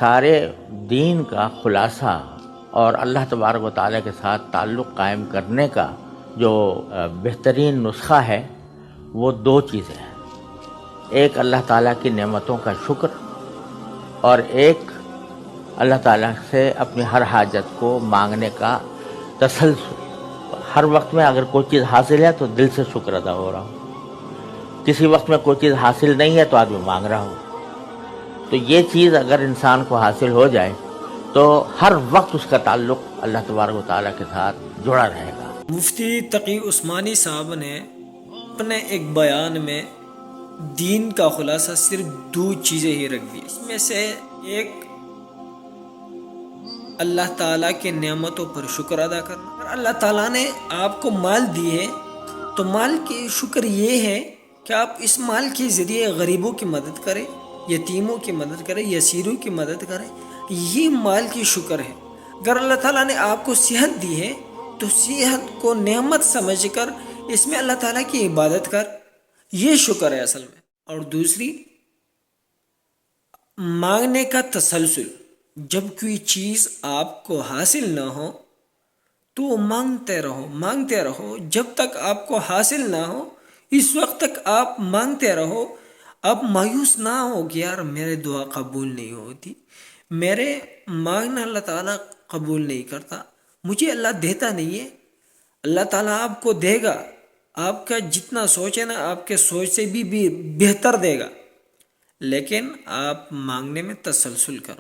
سارے دین کا خلاصہ اور اللہ تبارک و تعالیٰ کے ساتھ تعلق قائم کرنے کا جو بہترین نسخہ ہے وہ دو چیزیں ہیں. ایک اللہ تعالیٰ کی نعمتوں کا شکر، اور ایک اللہ تعالیٰ سے اپنی ہر حاجت کو مانگنے کا تسلسل. ہر وقت میں اگر کوئی چیز حاصل ہے تو دل سے شکر ادا ہو رہا ہو، کسی وقت میں کوئی چیز حاصل نہیں ہے تو آدمی مانگ رہا ہو. تو یہ چیز اگر انسان کو حاصل ہو جائے تو ہر وقت اس کا تعلق اللہ تبارک و تعالیٰ کے ساتھ جڑا رہے گا. مفتی تقی عثمانی صاحب نے اپنے ایک بیان میں دین کا خلاصہ صرف دو چیزیں ہی رکھ دی. اس میں سے ایک اللہ تعالیٰ کے نعمتوں پر شکر ادا کرنا. اگر اللہ تعالیٰ نے آپ کو مال دی ہے تو مال کی شکر یہ ہے کہ آپ اس مال کے ذریعے غریبوں کی مدد کریں، یتیموں کی مدد کریں، یسیروں کی مدد کریں. یہ مال کی شکر ہے. اگر اللہ تعالیٰ نے آپ کو صحت دی ہے تو صحت کو نعمت سمجھ کر اس میں اللہ تعالیٰ کی عبادت کر، یہ شکر ہے اصل میں. اور دوسری، مانگنے کا تسلسل. جب کوئی چیز آپ کو حاصل نہ ہو تو مانگتے رہو مانگتے رہو جب تک آپ کو حاصل نہ ہو. اس وقت تک آپ مانگتے رہو. آپ مایوس نہ ہو کہ یار میرے دعا قبول نہیں ہوتی، میرے مانگنا اللہ تعالیٰ قبول نہیں کرتا، مجھے اللہ دیتا نہیں ہے. اللہ تعالیٰ آپ کو دے گا. آپ کا جتنا سوچ ہے نا، آپ کے سوچ سے بھی بہتر دے گا، لیکن آپ مانگنے میں تسلسل کرو.